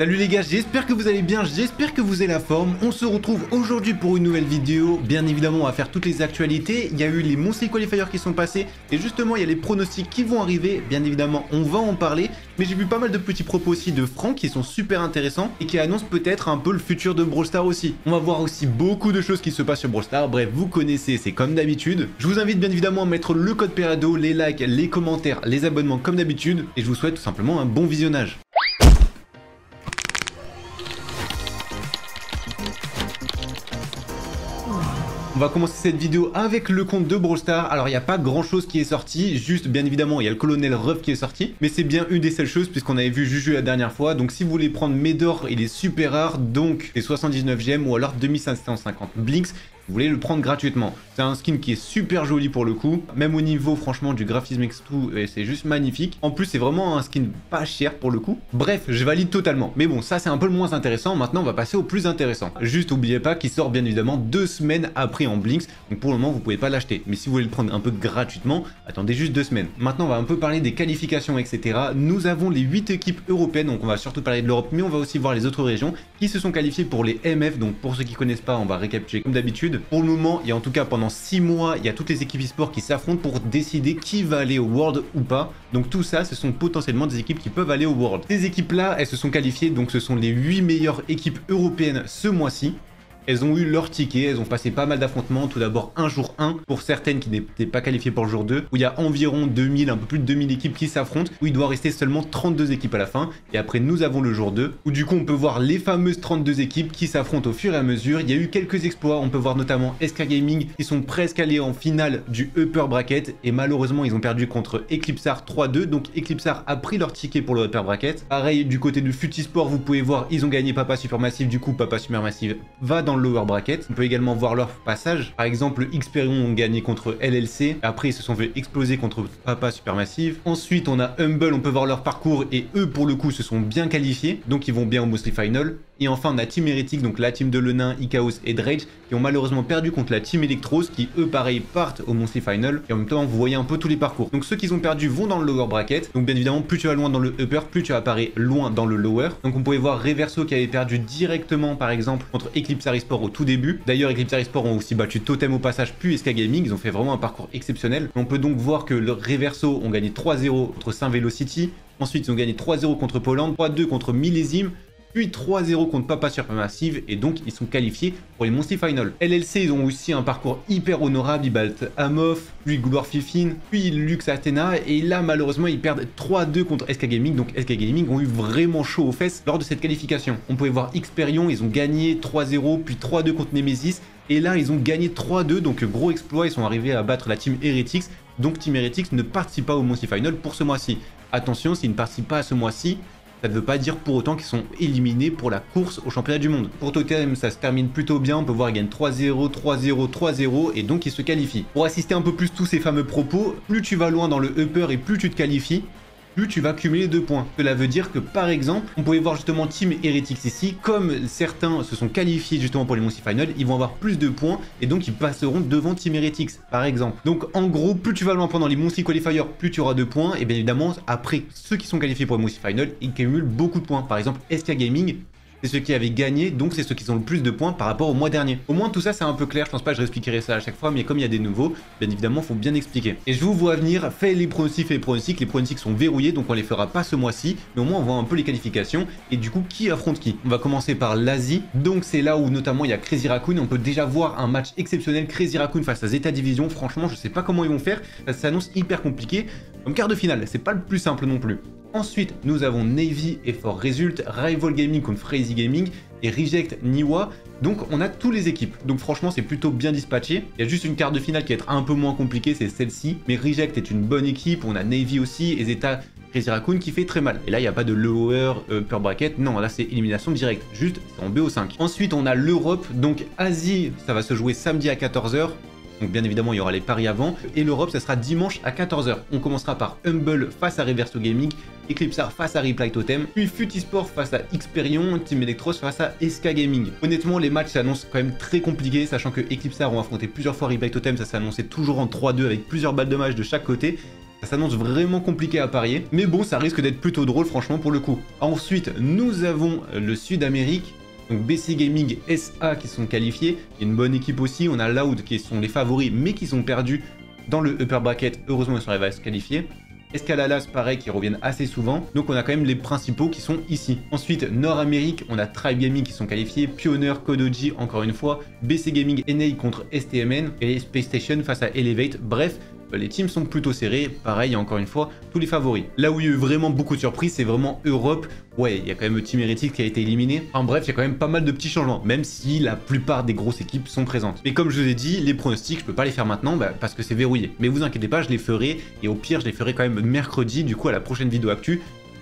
Salut les gars, j'espère que vous allez bien, j'espère que vous avez la forme. On se retrouve aujourd'hui pour une nouvelle vidéo. Bien évidemment, on va faire toutes les actualités. Il y a eu les Monthly Qualifiers qui sont passés. Et justement, il y a les pronostics qui vont arriver. Bien évidemment, on va en parler. Mais j'ai vu pas mal de petits propos aussi de Franck qui sont super intéressants. Et qui annoncent peut-être un peu le futur de Brawl Stars aussi. On va voir aussi beaucoup de choses qui se passent sur Brawl Stars. Bref, vous connaissez, c'est comme d'habitude. Je vous invite bien évidemment à mettre le code Perado, les likes, les commentaires, les abonnements comme d'habitude. Et je vous souhaite tout simplement un bon visionnage. On va commencer cette vidéo avec le compte de Brawl Stars. Alors il n'y a pas grand chose qui est sorti, juste bien évidemment il y a le colonel Ruff qui est sorti, mais c'est bien une des seules choses puisqu'on avait vu Juju la dernière fois. Donc si vous voulez prendre Médor, il est super rare, donc c'est 79 gemmes ou alors 2550 Blinks. Vous voulez le prendre gratuitement. C'est un skin qui est super joli pour le coup. Même au niveau franchement du graphisme et tout, c'est juste magnifique. En plus c'est vraiment un skin pas cher pour le coup. Bref, je valide totalement. Mais bon, ça c'est un peu le moins intéressant. Maintenant on va passer au plus intéressant. Juste n'oubliez pas qu'il sort bien évidemment 2 semaines après en Blinks. Donc pour le moment vous pouvez pas l'acheter. Mais si vous voulez le prendre un peu gratuitement, attendez juste 2 semaines. Maintenant on va un peu parler des qualifications etc. Nous avons les 8 équipes européennes. Donc on va surtout parler de l'Europe, mais on va aussi voir les autres régions qui se sont qualifiées pour les MF. Donc pour ceux qui connaissent pas, on va récapituler comme d'habitude. Pour le moment, et en tout cas pendant 6 mois, il y a toutes les équipes e-sport qui s'affrontent pour décider qui va aller au World ou pas. Donc tout ça, ce sont potentiellement des équipes qui peuvent aller au World. Ces équipes-là, elles se sont qualifiées, donc ce sont les 8 meilleures équipes européennes ce mois-ci. Elles ont eu leur ticket, elles ont passé pas mal d'affrontements. Tout d'abord un jour 1 pour certaines qui n'étaient pas qualifiées pour le jour 2, où il y a environ 2000, un peu plus de 2000 équipes qui s'affrontent, où il doit rester seulement 32 équipes à la fin. Et après nous avons le jour 2, où du coup on peut voir les fameuses 32 équipes qui s'affrontent au fur et à mesure. Il y a eu quelques exploits, on peut voir notamment SK Gaming qui sont presque allés en finale du Upper Bracket, et malheureusement ils ont perdu contre Eclipsar 3-2, donc Eclipsar a pris leur ticket pour le Upper Bracket. Pareil du côté de Futisport, vous pouvez voir, ils ont gagné Papa Supermassive, du coup Papa Supermassive va dans le lower bracket. On peut également voir leur passage. Par exemple, Xperion ont gagné contre LLC. Après, ils se sont fait exploser contre Papa Supermassive. Ensuite, on a Humble. On peut voir leur parcours et eux, pour le coup, se sont bien qualifiés. Donc, ils vont bien au Mostly Final. Et enfin, on a Team Hérétique, donc la team de Lenain, Ichaos et Drage, qui ont malheureusement perdu contre la team Electros, qui eux, pareil, partent au Mostly Final. Et en même temps, vous voyez un peu tous les parcours. Donc, ceux qui ont perdu vont dans le lower bracket. Donc, bien évidemment, plus tu vas loin dans le upper, plus tu apparais loin dans le lower. Donc, on pouvait voir Reverso qui avait perdu directement, par exemple, contre Eclipsar Esport au tout début. D'ailleurs, Eclipsar Esport ont aussi battu Totem au passage, puis SK Gaming. Ils ont fait vraiment un parcours exceptionnel. On peut donc voir que le Reverso ont gagné 3-0 contre Saint-Velocity. Ensuite, ils ont gagné 3-0 contre Poland, 3-2 contre Millésime, puis 3-0 contre Papa Supermassive, et donc ils sont qualifiés pour les Monthly Final. LLC, ils ont aussi un parcours hyper honorable, ils battent Amof, puis Gloire Fifine, puis Lux Athena, et là malheureusement ils perdent 3-2 contre SK Gaming, donc SK Gaming ont eu vraiment chaud aux fesses lors de cette qualification. On pouvait voir Xperion, ils ont gagné 3-0, puis 3-2 contre Nemesis, et là ils ont gagné 3-2, donc gros exploit, ils sont arrivés à battre la team Heretics, donc Team Heretics ne participe pas au Monthly Final pour ce mois-ci. Attention, s'ils ne participent pas à ce mois-ci, ça ne veut pas dire pour autant qu'ils sont éliminés pour la course au championnat du monde. Pour Totem, ça se termine plutôt bien. On peut voir qu'ils gagnent 3-0, 3-0, 3-0 et donc ils se qualifient. Pour assister un peu plus tous ces fameux propos, plus tu vas loin dans le upper et plus tu te qualifies, plus tu vas cumuler 2 points. Cela veut dire que par exemple, on pouvait voir justement Team Heretics ici, comme certains se sont qualifiés justement pour les Monthly Final, ils vont avoir plus de points et donc ils passeront devant Team Heretics par exemple. Donc en gros, plus tu vas loin pendant les Monthly Qualifiers, plus tu auras de points, et bien évidemment après ceux qui sont qualifiés pour les Monthly Final, ils cumulent beaucoup de points. Par exemple SK Gaming, c'est ceux qui avaient gagné, donc c'est ceux qui ont le plus de points par rapport au mois dernier. Au moins tout ça c'est un peu clair, je pense pas que je réexpliquerai ça à chaque fois, mais comme il y a des nouveaux, bien évidemment faut bien expliquer. Et je vous vois venir, faites les pronostics sont verrouillés, donc on les fera pas ce mois-ci, mais au moins on voit un peu les qualifications, et du coup qui affronte qui. On va commencer par l'Asie, donc c'est là où notamment il y a Crazy Raccoon, on peut déjà voir un match exceptionnel, Crazy Raccoon face à Zeta Division, franchement je sais pas comment ils vont faire, ça s'annonce hyper compliqué, comme quart de finale, c'est pas le plus simple non plus. Ensuite, nous avons Navy et For Result, Rival Gaming contre Crazy Gaming et Reject Niwa. Donc on a tous les équipes. Donc franchement, c'est plutôt bien dispatché. Il y a juste une quart de finale qui va être un peu moins compliquée, c'est celle-ci. Mais Reject est une bonne équipe. On a Navy aussi et Zeta Crazy Raccoon qui fait très mal. Et là, il n'y a pas de lower upper bracket. Non, là, c'est élimination directe. Juste, c'est en BO5. Ensuite, on a l'Europe. Donc Asie, ça va se jouer samedi à 14 h. Donc bien évidemment, il y aura les paris avant. Et l'Europe, ça sera dimanche à 14 h. On commencera par Humble face à Reverso Gaming, Eclipsar face à Reply Totem, puis Futisport face à Xperion, Team Electros face à SK Gaming. Honnêtement, les matchs s'annoncent quand même très compliqués, sachant que Eclipsar ont affronté plusieurs fois Reply Totem, ça s'est annoncé toujours en 3-2 avec plusieurs balles de match de chaque côté. Ça s'annonce vraiment compliqué à parier, mais bon, ça risque d'être plutôt drôle franchement pour le coup. Ensuite, nous avons le Sud-Amérique. Donc BC Gaming SA qui sont qualifiés, il y a une bonne équipe aussi, on a Loud qui sont les favoris mais qui sont perdus dans le upper bracket, heureusement ils sont arrivés à se qualifier. Escalalas pareil qui reviennent assez souvent, donc on a quand même les principaux qui sont ici. Ensuite Nord-Amérique, on a Tribe Gaming qui sont qualifiés, Pioneer, Kodoji encore une fois, BC Gaming NA contre STMN et Space Station face à Elevate, bref. Les teams sont plutôt serrés, pareil encore une fois, tous les favoris. Là où il y a eu vraiment beaucoup de surprises, c'est vraiment Europe. Ouais, il y a quand même Team Heretic qui a été éliminé. En bref, il y a quand même pas mal de petits changements, même si la plupart des grosses équipes sont présentes. Mais comme je vous ai dit, les pronostics, je peux pas les faire maintenant parce que c'est verrouillé. Mais vous inquiétez pas, je les ferai, et au pire, je les ferai quand même mercredi, du coup à la prochaine vidéo actu.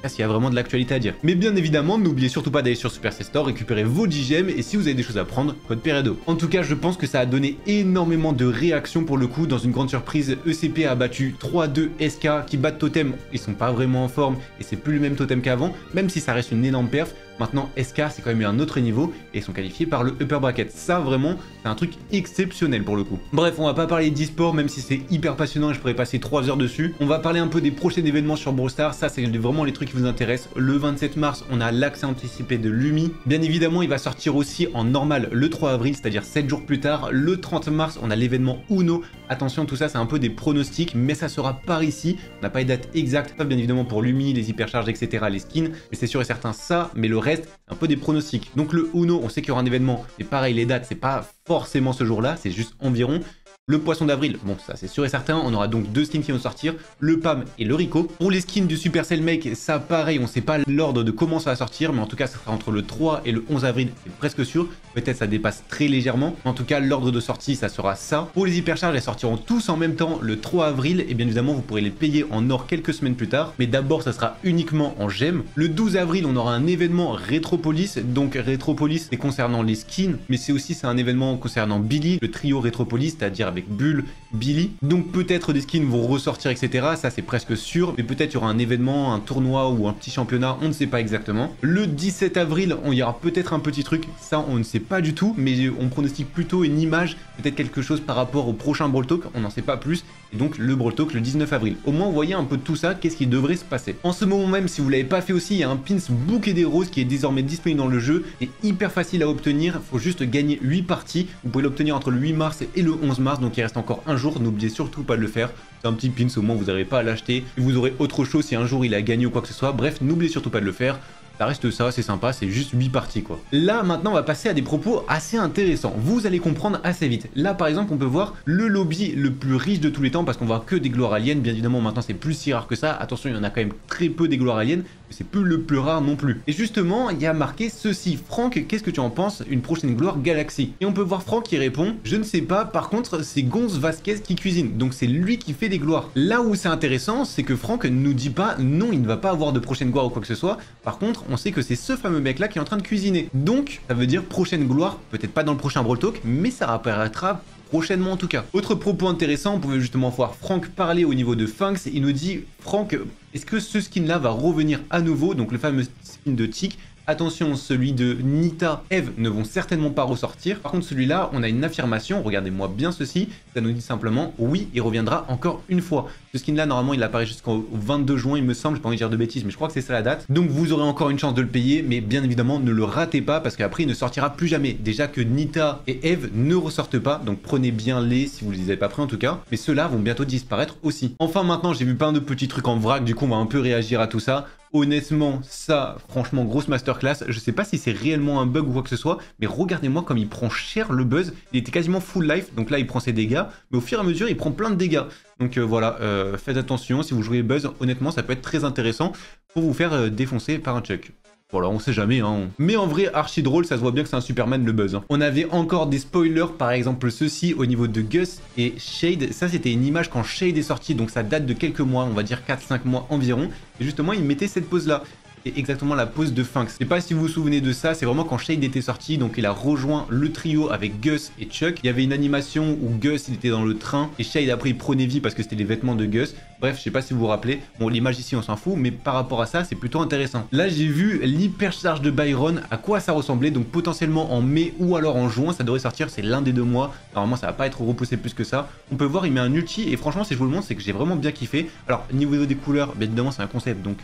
S'il y a vraiment de l'actualité à dire. Mais bien évidemment, n'oubliez surtout pas d'aller sur Supercell Store, récupérer vos 10 gemmes et si vous avez des choses à prendre, code Peredo. En tout cas, je pense que ça a donné énormément de réactions pour le coup. Dans une grande surprise, ECP a battu 3-2 SK qui battent Totem. Ils sont pas vraiment en forme et c'est plus le même Totem qu'avant, même si ça reste une énorme perf. Maintenant, SK, c'est quand même un autre niveau et ils sont qualifiés par le upper bracket. Ça, vraiment, c'est un truc exceptionnel pour le coup. Bref, on va pas parler d'e-sport, même si c'est hyper passionnant et je pourrais passer 3 heures dessus. On va parler un peu des prochains événements sur Brawl Stars. Ça, c'est vraiment les trucs qui vous intéressent. Le 27 mars, on a l'accès anticipé de Lumi. Bien évidemment, il va sortir aussi en normal le 3 avril, c'est-à-dire 7 jours plus tard. Le 30 mars, on a l'événement Uno. Attention, tout ça, c'est un peu des pronostics, mais ça sera par ici. On n'a pas les dates exactes, bien évidemment pour Lumi, les hypercharges, etc., les skins. Mais c'est sûr et certain ça, mais le reste, c'est un peu des pronostics. Donc le Uno, on sait qu'il y aura un événement, mais pareil, les dates, c'est pas forcément ce jour-là, c'est juste environ. Le poisson d'avril, bon ça c'est sûr et certain, on aura donc 2 skins qui vont sortir, le PAM et le Rico. Pour les skins du Supercell Make, ça pareil, on sait pas l'ordre de comment ça va sortir, mais en tout cas ça sera entre le 3 et le 11 avril, c'est presque sûr. Peut-être ça dépasse très légèrement, en tout cas l'ordre de sortie ça sera ça. Pour les hypercharges, elles sortiront tous en même temps le 3 avril, et bien évidemment vous pourrez les payer en or quelques semaines plus tard, mais d'abord ça sera uniquement en gemmes. Le 12 avril, on aura un événement Retropolis, donc Retropolis c'est concernant les skins, mais c'est un événement concernant Billy, le trio Retropolis, c'est-à-dire avec Bull, Billy. Donc peut-être des skins vont ressortir, etc. Ça c'est presque sûr, mais peut-être il y aura un événement, un tournoi ou un petit championnat, on ne sait pas exactement. Le 17 avril, il y aura peut-être un petit truc, ça on ne sait pas du tout, mais on pronostique plutôt une image, peut-être quelque chose par rapport au prochain Brawl Talk, on n'en sait pas plus, et donc le Brawl Talk le 19 avril. Au moins vous voyez un peu de tout ça, qu'est-ce qui devrait se passer. En ce moment même, si vous l'avez pas fait aussi, il y a un pins bouquet des roses qui est désormais disponible dans le jeu, et hyper facile à obtenir, il faut juste gagner 8 parties, vous pouvez l'obtenir entre le 8 mars et le 11 mars, donc il reste encore un jour, n'oubliez surtout pas de le faire. C'est un petit pins, au moins vous n'arrivez pas à l'acheter, et vous aurez autre chose si un jour il a gagné ou quoi que ce soit. Bref, n'oubliez surtout pas de le faire. Ça reste ça, c'est sympa, c'est juste 8 parties quoi. Là maintenant on va passer à des propos assez intéressants, vous allez comprendre assez vite. Là par exemple on peut voir le lobby le plus riche de tous les temps parce qu'on voit que des gloires aliens, bien évidemment maintenant c'est plus si rare que ça, attention il y en a quand même très peu des gloires aliens, mais c'est plus le plus rare non plus. Et justement il y a marqué ceci, Franck qu'est-ce que tu en penses, une prochaine gloire Galaxy? Et on peut voir Franck qui répond, je ne sais pas, par contre c'est Gonz Vasquez qui cuisine, donc c'est lui qui fait des gloires. Là où c'est intéressant c'est que Franck ne nous dit pas non il ne va pas avoir de prochaine gloire ou quoi que ce soit, par contre on sait que c'est ce fameux mec là qui est en train de cuisiner. Donc ça veut dire prochaine gloire, peut-être pas dans le prochain Brawl Talk, mais ça apparaîtra prochainement en tout cas. Autre propos intéressant, on pouvait justement voir Franck parler au niveau de Finks, il nous dit, Franck, est-ce que ce skin là va revenir à nouveau, donc le fameux skin de Tic. Attention, celui de Nita, Eve ne vont certainement pas ressortir. Par contre, celui-là, on a une affirmation. Regardez-moi bien ceci. Ça nous dit simplement, oui, il reviendra encore une fois. Ce skin-là, normalement, il apparaît jusqu'au 22 juin, il me semble. J'ai pas envie de dire de bêtises, mais je crois que c'est ça la date. Donc, vous aurez encore une chance de le payer. Mais bien évidemment, ne le ratez pas parce qu'après, il ne sortira plus jamais. Déjà que Nita et Eve ne ressortent pas. Donc, prenez bien les si vous les avez pas pris en tout cas. Mais ceux-là vont bientôt disparaître aussi. Enfin, maintenant, j'ai vu plein de petits trucs en vrac. Du coup, on va un peu réagir à tout ça. Honnêtement, ça, franchement, grosse masterclass. Je sais pas si c'est réellement un bug ou quoi que ce soit, mais regardez-moi comme il prend cher le buzz. Il était quasiment full life, donc là il prend ses dégâts, mais au fur et à mesure il prend plein de dégâts. Donc voilà, faites attention, si vous jouez buzz, honnêtement ça peut être très intéressant pour vous faire défoncer par un Chuck. Voilà, on sait jamais, hein. Mais en vrai, archi drôle, ça se voit bien que c'est un Superman le buzz. Hein. On avait encore des spoilers, par exemple ceci au niveau de Gus et Shade. Ça, c'était une image quand Shade est sorti, donc ça date de quelques mois, on va dire 4-5 mois environ. Et justement, il mettait cette pose-là. C'est exactement la pose de Finks. Je sais pas si vous vous souvenez de ça, c'est vraiment quand Shade était sorti, donc il a rejoint le trio avec Gus et Chuck. Il y avait une animation où Gus il était dans le train et Shade après il prenait vie parce que c'était les vêtements de Gus. Bref, je sais pas si vous vous rappelez. Bon, l'image ici, on s'en fout, mais par rapport à ça, c'est plutôt intéressant. Là, j'ai vu l'hypercharge de Byron, à quoi ça ressemblait. Donc, potentiellement en mai ou alors en juin, ça devrait sortir. C'est l'un des 2 mois. Normalement, ça va pas être repoussé plus que ça. On peut voir, il met un ulti. Et franchement, si je vous le montre, c'est que j'ai vraiment bien kiffé. Alors, niveau des couleurs, bien évidemment, c'est un concept. Donc,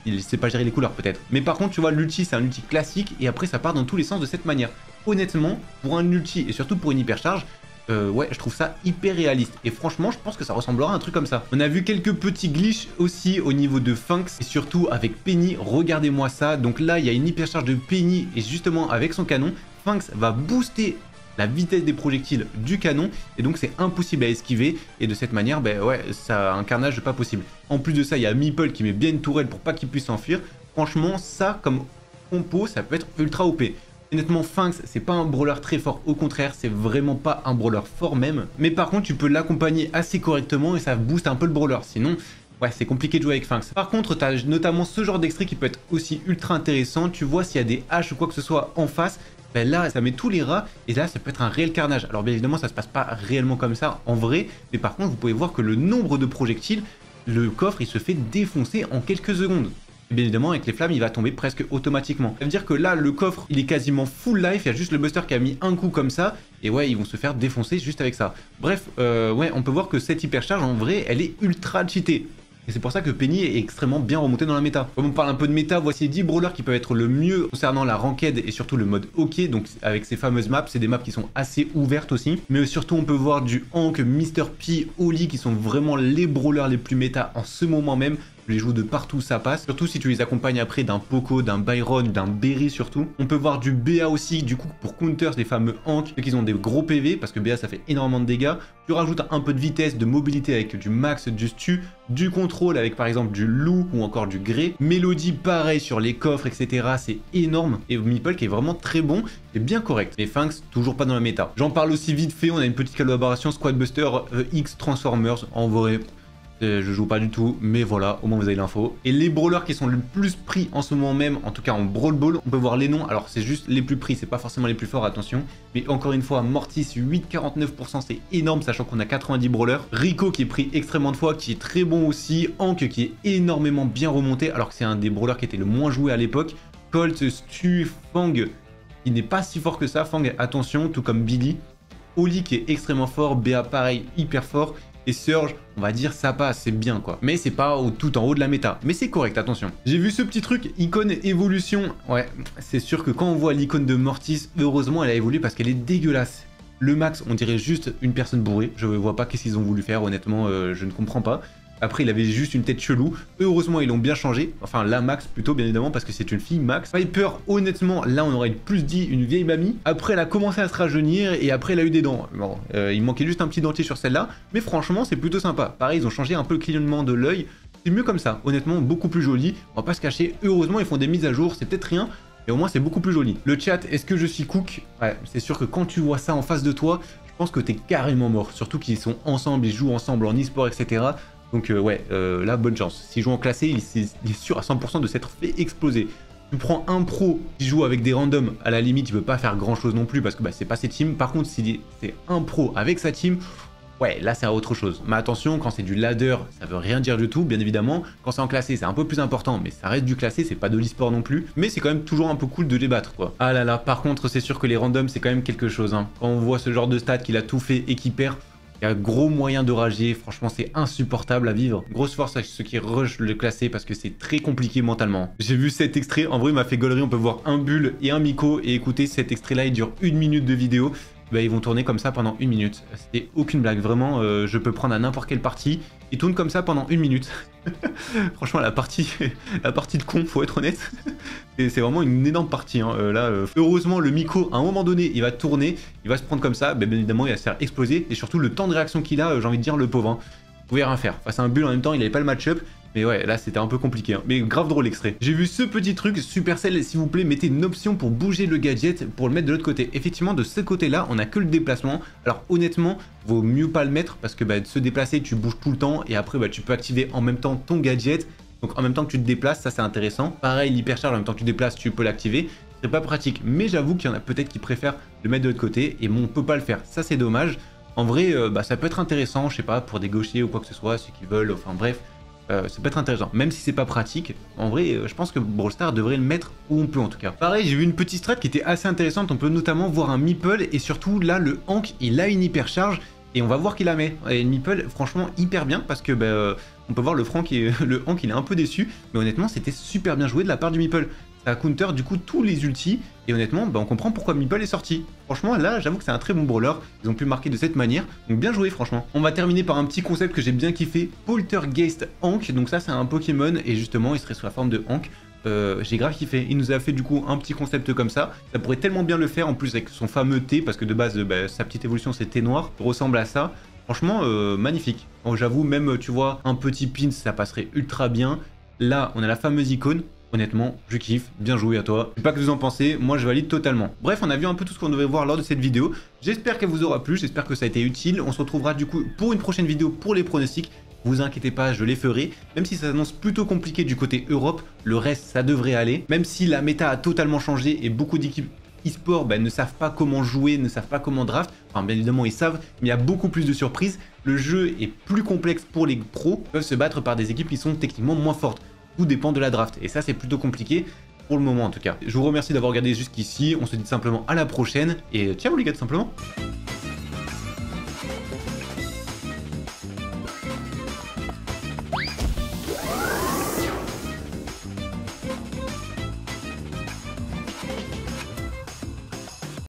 il sait pas gérer les couleurs, peut-être. Mais par contre, tu vois, l'ulti, c'est un ulti classique. Et après, ça part dans tous les sens de cette manière. Honnêtement, pour un ulti et surtout pour une hypercharge, ouais, je trouve ça hyper réaliste. Et franchement, je pense que ça ressemblera à un truc comme ça. On a vu quelques petits glitches aussi au niveau de Funks. Et surtout avec Penny, regardez-moi ça. Donc là, il y a une hypercharge de Penny. Et justement, avec son canon, Funks va booster la vitesse des projectiles du canon. Et donc, c'est impossible à esquiver. Et de cette manière, ben ouais, ça a un carnage pas possible. En plus de ça, il y a Meeple qui met bien une tourelle pour pas qu'il puisse s'enfuir. Franchement, ça, comme compo, ça peut être ultra OP. Honnêtement, Funks, c'est pas un brawler très fort, au contraire, c'est vraiment pas un brawler fort même. Mais par contre, tu peux l'accompagner assez correctement et ça booste un peu le brawler. Sinon, ouais, c'est compliqué de jouer avec Funks. Par contre, tu as notamment ce genre d'extrait qui peut être aussi ultra intéressant. Tu vois, s'il y a des haches ou quoi que ce soit en face, ben là, ça met tous les rats et là, ça peut être un réel carnage. Alors bien évidemment, ça se passe pas réellement comme ça en vrai, mais par contre, vous pouvez voir que le nombre de projectiles, le coffre, il se fait défoncer en quelques secondes. Et bien évidemment, avec les flammes, il va tomber presque automatiquement. Ça veut dire que là, le coffre, il est quasiment full life. Il y a juste le buster qui a mis un coup comme ça. Et ouais, ils vont se faire défoncer juste avec ça. Bref, ouais, on peut voir que cette hypercharge, en vrai, elle est ultra cheatée. Et c'est pour ça que Penny est extrêmement bien remontée dans la méta. Comme on parle un peu de méta, voici 10 brawlers qui peuvent être le mieux concernant la ranked et surtout le mode hockey. Donc avec ces fameuses maps, c'est des maps qui sont assez ouvertes aussi. Mais surtout, on peut voir du Hank, Mr. P, Oli qui sont vraiment les brawlers les plus méta en ce moment même. Tu les joues de partout, ça passe. Surtout si tu les accompagnes après d'un Poco, d'un Byron, d'un Berry surtout. On peut voir du BA aussi, du coup, pour counters, des fameux Hank, ceux qui ont des gros PV, parce que BA, ça fait énormément de dégâts. Tu rajoutes un peu de vitesse, de mobilité avec du max, du stu, du contrôle avec par exemple du loup ou encore du grey. Mélodie, pareil sur les coffres, etc. C'est énorme. Et Meeple qui est vraiment très bon et bien correct. Les Funks, toujours pas dans la méta. J'en parle aussi vite fait, on a une petite collaboration Squad Buster X Transformers. En vrai, je joue pas du tout, mais voilà, au moins vous avez l'info. Et les brawlers qui sont le plus pris en ce moment même, en tout cas en Brawl Ball, on peut voir les noms. Alors c'est juste les plus pris, c'est pas forcément les plus forts, attention. Mais encore une fois, Mortis 8,49%, c'est énorme, sachant qu'on a 90 brawlers. Rico qui est pris extrêmement de fois, qui est très bon aussi. Hank qui est énormément bien remonté, alors que c'est un des brawlers qui était le moins joué à l'époque. Colt, Stu, Fang, il n'est pas si fort que ça. Fang, attention, tout comme Billy. Oli qui est extrêmement fort, BA pareil, hyper fort. Et Surge, on va dire ça passe, c'est bien quoi. Mais c'est pas tout en haut de la méta. Mais c'est correct, attention. J'ai vu ce petit truc, icône évolution. Ouais, c'est sûr que quand on voit l'icône de Mortis, heureusement elle a évolué parce qu'elle est dégueulasse. Le max, on dirait juste une personne bourrée. Je vois pas qu'est-ce qu'ils ont voulu faire, honnêtement, je ne comprends pas. Après, il avait juste une tête chelou. Heureusement, ils l'ont bien changé. Enfin, la Max plutôt, bien évidemment, parce que c'est une fille Max. Piper, honnêtement, là, on aurait plus dit une vieille mamie. Après, elle a commencé à se rajeunir et après, elle a eu des dents. Bon, il manquait juste un petit dentier sur celle-là. Mais franchement, c'est plutôt sympa. Pareil, ils ont changé un peu le clignement de l'œil. C'est mieux comme ça. Honnêtement, beaucoup plus joli. On va pas se cacher. Heureusement, ils font des mises à jour. C'est peut-être rien. Et au moins, c'est beaucoup plus joli. Le chat, est-ce que je suis cook? Ouais, c'est sûr que quand tu vois ça en face de toi, je pense que t'es carrément mort. Surtout qu'ils sont ensemble, ils jouent ensemble en e-sport, etc. Donc ouais, là, bonne chance. S'il joue en classé, il est sûr à 100% de s'être fait exploser. Tu prends un pro qui joue avec des randoms, à la limite, il ne peut pas faire grand chose non plus parce que bah, c'est pas ses teams. Par contre, si c'est un pro avec sa team, ouais, là c'est autre chose. Mais attention, quand c'est du ladder, ça veut rien dire du tout, bien évidemment. Quand c'est en classé, c'est un peu plus important, mais ça reste du classé, c'est pas de l'e-sport non plus. Mais c'est quand même toujours un peu cool de les battre, quoi. Ah là là, par contre, c'est sûr que les randoms, c'est quand même quelque chose, hein. Quand on voit ce genre de stats qu'il a tout fait et qu'il perd, il y a gros moyen de rager, franchement c'est insupportable à vivre. Grosse force à ceux qui rushent le classé parce que c'est très compliqué mentalement. J'ai vu cet extrait, en vrai il m'a fait gaulerie, on peut voir un Bull et un Miko et écoutez cet extrait là, il dure 1 minute de vidéo. Bah, ils vont tourner comme ça pendant 1 minute. C'était aucune blague, vraiment, je peux prendre à n'importe quelle partie. Ils tournent comme ça pendant 1 minute. Franchement, la partie de con, faut être honnête. C'est vraiment une énorme partie. Hein. Heureusement, le Miko, à un moment donné, il va tourner, il va se prendre comme ça. Bah, bien évidemment, il va se faire exploser. Et surtout, le temps de réaction qu'il a, j'ai envie de dire, le pauvre. Hein. Vous pouvez rien faire. Face à un Bull en même temps, il n'avait pas le match-up. Mais ouais, là c'était un peu compliqué, hein. Mais grave drôle l'extrait. J'ai vu ce petit truc, Supercell, s'il vous plaît, mettez une option pour bouger le gadget, pour le mettre de l'autre côté. Effectivement, de ce côté-là, on a que le déplacement. Alors honnêtement, vaut mieux pas le mettre parce que bah, de se déplacer, tu bouges tout le temps et après bah, tu peux activer en même temps ton gadget. Donc en même temps que tu te déplaces, ça c'est intéressant. Pareil, l'hypercharge, en même temps que tu te déplaces, tu peux l'activer. C'est pas pratique, mais j'avoue qu'il y en a peut-être qui préfèrent le mettre de l'autre côté et bon, on peut pas le faire. Ça c'est dommage. En vrai, bah, ça peut être intéressant, je sais pas, pour des gauchers ou quoi que ce soit, ceux qui veulent, enfin bref, ça peut être intéressant. Même si c'est pas pratique, en vrai, je pense que Brawl Stars devrait le mettre où on peut en tout cas. Pareil, j'ai vu une petite strat qui était assez intéressante, on peut notamment voir un Meeple, et surtout là, le Hank, il a une hypercharge, et on va voir qu'il la met. Et une Meeple, franchement, hyper bien, parce que bah, on peut voir le le Hank, il est un peu déçu, mais honnêtement, c'était super bien joué de la part du Meeple. Ça counter du coup tous les ultis, et honnêtement, bah, on comprend pourquoi Meeple est sorti. Franchement, là, j'avoue que c'est un très bon brawler, ils ont pu marquer de cette manière, donc bien joué franchement. On va terminer par un petit concept que j'ai bien kiffé, Poltergeist Hank, donc ça c'est un Pokémon, et justement, il serait sous la forme de Hank. J'ai grave kiffé, il nous a fait du coup un petit concept comme ça pourrait tellement bien le faire en plus avec son fameux T, parce que de base, bah, sa petite évolution c'est T noir, ressemble à ça. Franchement, magnifique. Bon, j'avoue, même, tu vois, un petit pin, ça passerait ultra bien. Là, on a la fameuse icône. Honnêtement, je kiffe, bien joué à toi. Je sais pas que vous en pensez, moi je valide totalement. Bref, on a vu un peu tout ce qu'on devait voir lors de cette vidéo. J'espère qu'elle vous aura plu, j'espère que ça a été utile. On se retrouvera du coup pour une prochaine vidéo pour les pronostics. Vous inquiétez pas, je les ferai. Même si ça s'annonce plutôt compliqué du côté Europe, le reste ça devrait aller. Même si la méta a totalement changé et beaucoup d'équipes e-sport bah, ne savent pas comment jouer, ne savent pas comment draft. Enfin, bien évidemment, ils savent, mais il y a beaucoup plus de surprises. Le jeu est plus complexe pour les pros. Ils peuvent se battre par des équipes qui sont techniquement moins fortes. Tout dépend de la draft. Et ça, c'est plutôt compliqué, pour le moment en tout cas. Je vous remercie d'avoir regardé jusqu'ici. On se dit simplement à la prochaine. Et ciao les gars, tout simplement.